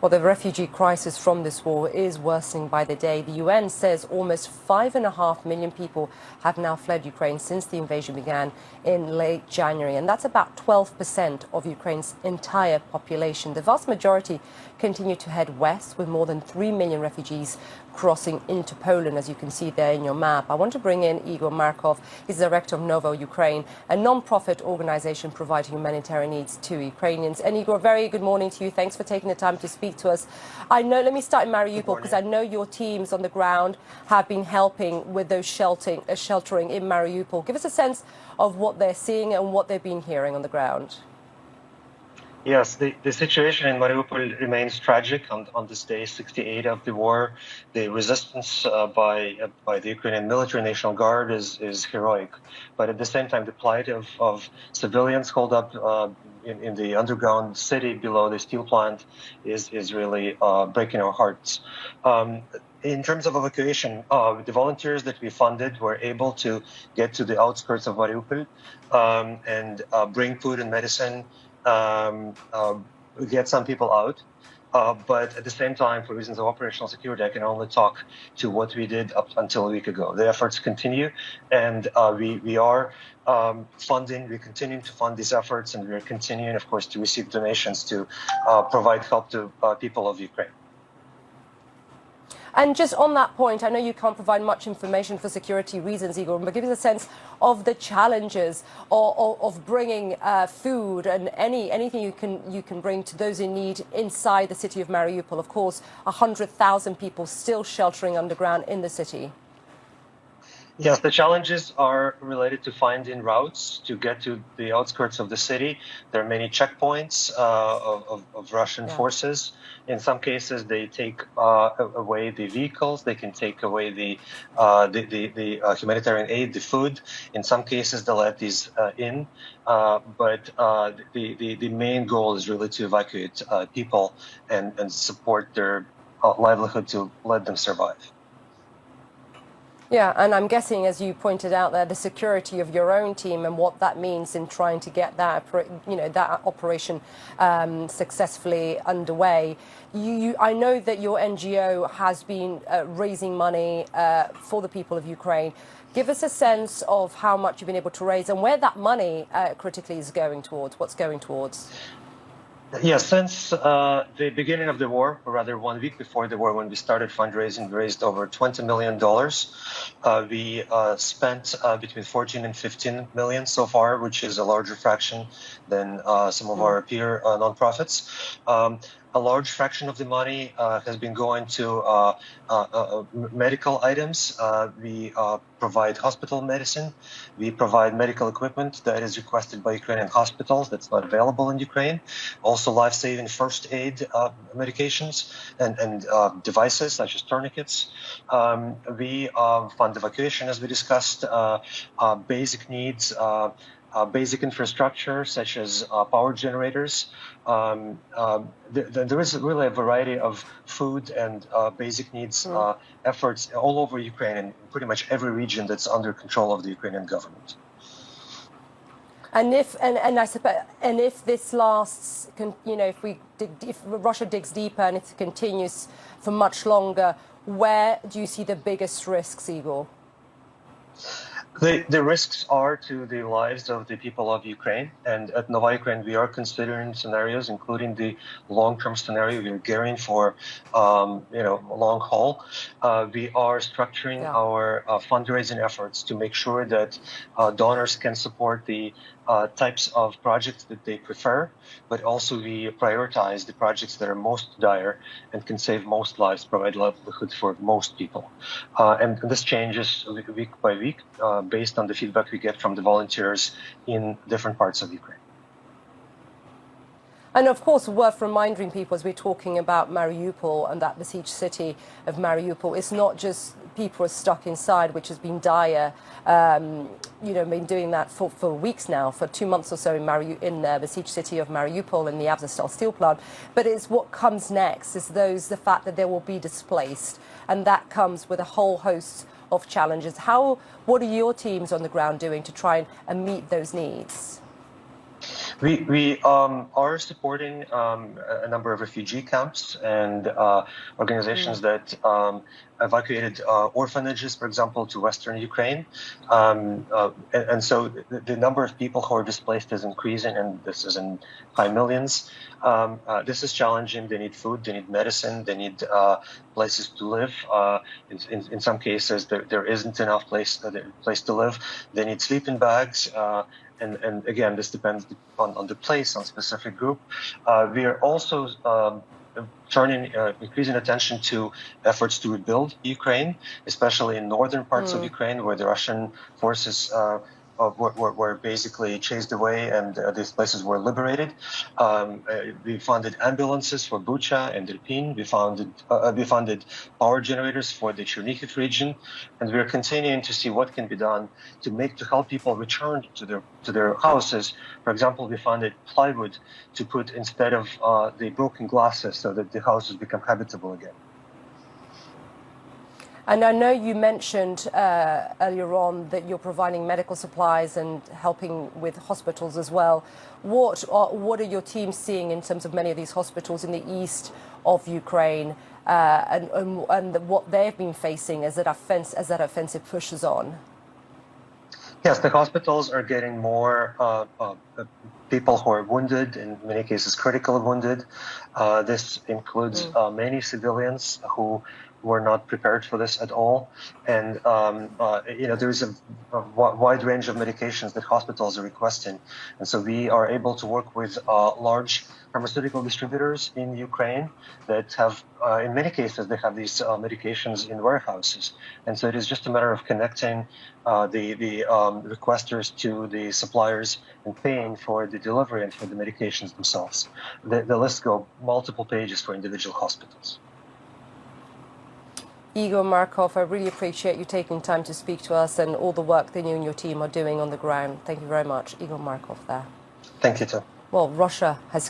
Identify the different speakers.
Speaker 1: Well, the refugee crisis from this war is worsening by the day. The UN says almost 5.5 million people have now fled Ukraine since the invasion began in late January, and that's about 12% of Ukraine's entire population. The vast majority continue to head west, with more than 3 million refugees crossing into Poland, as you can see there in your map. I want to bring in Igor Markov. He's the director of Novo Ukraine, a non-profit organization providing humanitarian needs to Ukrainians. And Igor, very good morning to you. Thanks for taking the time to speak to us. I know, let me start in Mariupol, because I know your teams on the ground have been helping with those sheltering in Mariupol. Give us a sense of what they're seeing and what they've been hearing on the ground.
Speaker 2: Yes, the situation in Mariupol remains tragic on this day 68 of the war. The resistance by the Ukrainian military National Guard is heroic, but at the same time, the plight of civilians holed up in the underground city below the steel plant is really breaking our hearts. In terms of evacuation, the volunteers that we funded were able to get to the outskirts of Mariupol and bring food and medicine, get some people out. But at the same time, for reasons of operational security, I can only talk to what we did up until a week ago. The efforts continue, and we are funding, we're continuing to fund these efforts, and we're continuing, of course, to receive donations to provide help to people of Ukraine.
Speaker 1: And just on that point, I know you can't provide much information for security reasons, Igor, but give us a sense of the challenges of bringing food and anything you can bring to those in need inside the city of Mariupol. Of course, 100,000 people still sheltering underground in the city.
Speaker 2: Yes, the challenges are related to finding routes to get to the outskirts of the city. There are many checkpoints of Russian forces. In some cases, they take away the vehicles. They can take away the humanitarian aid, the food. In some cases, they let these in. But the main goal is really to evacuate people and support their livelihood to let them survive.
Speaker 1: Yeah, and I'm guessing, as you pointed out there, the security of your own team and what that means in trying to get that, that operation successfully underway. I know that your NGO has been raising money for the people of Ukraine. Give us a sense of how much you've been able to raise and where that money critically is going towards, what's going towards.
Speaker 2: Yes, since the beginning of the war, or rather 1 week before the war, when we started fundraising, we raised over $20 million. We spent between 14 and 15 million so far, which is a larger fraction than some of our peer nonprofits. A large fraction of the money has been going to medical items. We provide hospital medicine. We provide medical equipment that is requested by Ukrainian hospitals that's not available in Ukraine. Also life-saving first aid medications and devices such as tourniquets. We fund evacuation, as we discussed, basic needs, basic infrastructure such as power generators. There is really a variety of food and basic needs efforts all over Ukraine and pretty much every region that's under control of the Ukrainian government.
Speaker 1: And if this lasts, if Russia digs deeper and it continues for much longer, where do you see the biggest risks, Igor?
Speaker 2: The risks are to the lives of the people of Ukraine, and at Nova Ukraine we are considering scenarios, including the long-term scenario. We're gearing for, long haul. We are structuring our fundraising efforts to make sure that donors can support the types of projects that they prefer, but also we prioritize the projects that are most dire and can save most lives, provide livelihood for most people. And this changes week by week based on the feedback we get from the volunteers in different parts of Ukraine.
Speaker 1: And of course, worth reminding people as we're talking about Mariupol and that besieged city of Mariupol, it's not just people are stuck inside, which has been dire. Been doing that for weeks now, for 2 months or so in the besieged city of Mariupol in the Azovstal steel plant. But it's what comes next, is the fact that they will be displaced, and that comes with a whole host of challenges. What are your teams on the ground doing to try and meet those needs?
Speaker 2: We are supporting a number of refugee camps and organizations that evacuated orphanages, for example, to Western Ukraine. And so the number of people who are displaced is increasing, and this is in high millions. This is challenging. They need food, they need medicine, they need places to live. In some cases, there isn't enough place to live. They need sleeping bags. And again, this depends on the place, on specific group. We are also increasing attention to efforts to rebuild Ukraine, especially in northern parts of Ukraine, where the Russian forces were basically chased away, and these places were liberated. We funded ambulances for Bucha and Irpin. We funded power generators for the Chernihiv region, and we are continuing to see what can be done to help people return to their houses. For example, we funded plywood to put instead of the broken glasses, so that the houses become habitable again.
Speaker 1: And I know you mentioned earlier on that you're providing medical supplies and helping with hospitals as well. What are your teams seeing in terms of many of these hospitals in the east of Ukraine and what they've been facing as that offensive pushes on?
Speaker 2: Yes, the hospitals are getting more people who are wounded, in many cases critically wounded. This includes many civilians who were not prepared for this at all. And, there is a wide range of medications that hospitals are requesting. And so we are able to work with large pharmaceutical distributors in Ukraine that have, in many cases, they have these medications in warehouses. And so it is just a matter of connecting the requesters to the suppliers and paying for the delivery and for the medications themselves. The list goes multiple pages for individual hospitals.
Speaker 1: Igor Markov, I really appreciate you taking time to speak to us and all the work that you and your team are doing on the ground. Thank you very much. Igor Markov there.
Speaker 2: Thank you, too.
Speaker 1: Well, Russia has